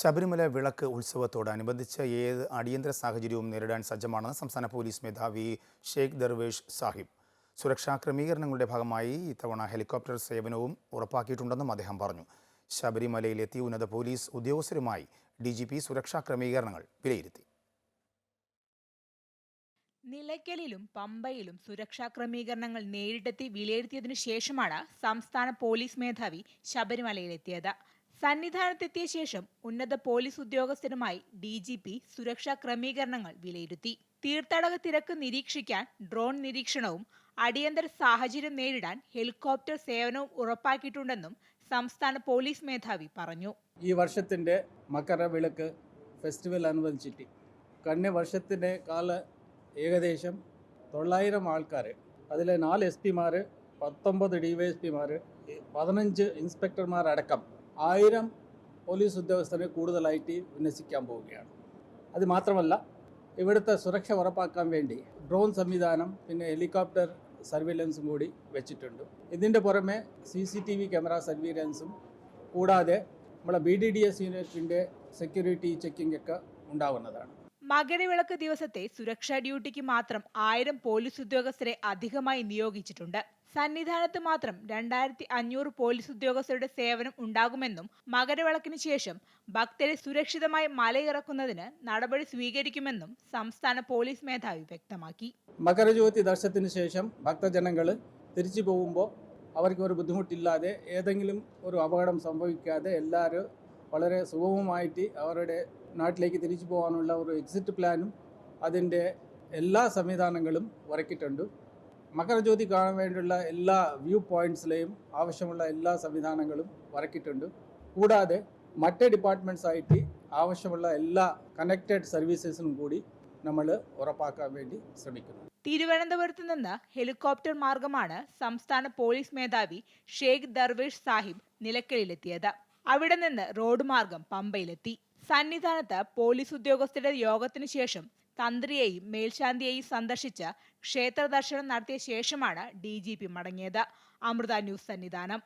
ശബരിമല വിളക്ക് ഉത്സവത്തോടനുബന്ധിച്ച് ഏത് അടിയന്തര സാഹചര്യവും നേരിടാൻ സജ്ജമാണെന്ന് സംസ്ഥാന പോലീസ് മേധാവി ഷെയ്ഖ് ദർവേഷ് സാഹിബ്. സുരക്ഷാ ക്രമീകരണങ്ങളുടെ ഭാഗമായി ഇത്തവണ ഹെലികോപ്റ്റർ സേവനവും ഉറപ്പാക്കിയിട്ടുണ്ടെന്നും അദ്ദേഹം പറഞ്ഞു. ശബരിമലയിലെത്തി ഉന്നത പോലീസ് ഉദ്യോഗസ്ഥരുമായി DGP സുരക്ഷാ ക്രമീകരണങ്ങൾ വിലയിരുത്തി. നിലയ്ക്കലിലും പമ്പയിലും സുരക്ഷാ ക്രമീകരണങ്ങൾ നേരിട്ടെത്തി വിലയിരുത്തിയതിനു ശേഷമാണ് സംസ്ഥാന പോലീസ് മേധാവി ശബരിമലയിലെത്തിയത്. സന്നിധാനത്തെത്തിയ ശേഷം ഉന്നത പോലീസ് ഉദ്യോഗസ്ഥരുമായി DGP സുരക്ഷാ ക്രമീകരണങ്ങൾ വിലയിരുത്തി. തീർത്ഥാടക തിരക്ക് നിരീക്ഷിക്കാൻ ഡ്രോൺ നിരീക്ഷണവും അടിയന്തര സാഹചര്യം നേരിടാൻ ഹെലികോപ്റ്റർ സേവനവും ഉറപ്പാക്കിയിട്ടുണ്ടെന്നും സംസ്ഥാന പോലീസ് മേധാവി പറഞ്ഞു. ഈ വർഷത്തിന്റെ മകരവിളക്ക് ഫെസ്റ്റിവൽ അനുബന്ധിച്ചിട്ട് കഴിഞ്ഞ വർഷത്തിന്റെ കാല ഏകദേശം 900 ആൾക്കാർ, അതിൽ 4 SP-മാർ, 19 DYSP-മാർ, 15 ഇൻസ്പെക്ടർമാരടക്കം 1000 പോലീസ് ഉദ്യോഗസ്ഥരെ കൂടുതലായിട്ട് വിന്യസിക്കാൻ പോവുകയാണ്. അത് മാത്രമല്ല, ഇവിടുത്തെ സുരക്ഷ ഉറപ്പാക്കാൻ വേണ്ടി ഡ്രോൺ സംവിധാനം, പിന്നെ ഹെലികോപ്റ്റർ സർവൈലൻസും കൂടി വെച്ചിട്ടുണ്ട്. ഇതിൻ്റെ പുറമെ CCTV ക്യാമറ സർവൈലൻസും കൂടാതെ നമ്മളെ BDDS യൂണിറ്റിൻ്റെ സെക്യൂരിറ്റി ചെക്കിംഗ് ഒക്കെ ഉണ്ടാവുന്നതാണ്. മകരവിളക്ക് ദിവസത്തെ സുരക്ഷാ ഡ്യൂട്ടിക്ക് മാത്രം 1000 പോലീസ് ഉദ്യോഗസ്ഥരെ അധികമായി നിയോഗിച്ചിട്ടുണ്ട്. സന്നിധാനത്ത് മാത്രം 2500 പോലീസ് ഉദ്യോഗസ്ഥരുടെ സേവനം ഉണ്ടാകുമെന്നും മകരവിളക്കിന് ശേഷം ഭക്തരെ സുരക്ഷിതമായി മലയിറക്കുന്നതിന് നടപടി സ്വീകരിക്കുമെന്നും സംസ്ഥാന പോലീസ് മേധാവി വ്യക്തമാക്കി. മകരജ്യോതി ദർശനത്തിന് ശേഷം ഭക്തജനങ്ങൾ തിരിച്ചു പോകുമ്പോൾ അവർക്ക് ഒരു ബുദ്ധിമുട്ടില്ലാതെ, ഏതെങ്കിലും ഒരു അപകടം സംഭവിക്കാതെ എല്ലാവരും വളരെ സുഗമമായിട്ട് അവരുടെ നാട്ടിലേക്ക് തിരിച്ചു പോകാനുള്ള ഒരു എക്സിറ്റ് പ്ലാനും അതിൻ്റെ എല്ലാ സംവിധാനങ്ങളും ഒരുക്കിയിട്ടുണ്ട്. മകരജ്യോതി കാണാൻ വേണ്ടിയുള്ള എല്ലാ വ്യൂ പോയിന്റ്സിലെയും ആവശ്യമുള്ള എല്ലാ സംവിധാനങ്ങളും ഒരുക്കിയിട്ടുണ്ട്. കൂടാതെ മറ്റ് ഡിപ്പാർട്ട്മെൻറ്റ്സ് ആയിട്ട് ആവശ്യമുള്ള എല്ലാ കണക്റ്റഡ് സർവീസസും കൂടി നമ്മൾ ഉറപ്പാക്കാൻ വേണ്ടി ശ്രമിക്കുന്നു. തിരുവനന്തപുരത്ത് നിന്ന് ഹെലികോപ്റ്റർ മാർഗമാണ് സംസ്ഥാന പോലീസ് മേധാവി ഷെയ്ഖ് ദർവേഷ് സാഹിബ് നിലയ്ക്കലിലെത്തിയത്. അവിടെ നിന്ന് റോഡ് മാർഗം പമ്പയിലെത്തി. സന്നിധാനത്ത് പോലീസ് ഉദ്യോഗസ്ഥരുടെ യോഗത്തിന് ശേഷം തന്ത്രിയെയും മേൽശാന്തിയെയും സന്ദർശിച്ച് ക്ഷേത്ര ദർശനം നടത്തിയ ശേഷമാണ് DGP മടങ്ങിയത്. അമൃത ന്യൂസ്, സന്നിധാനം.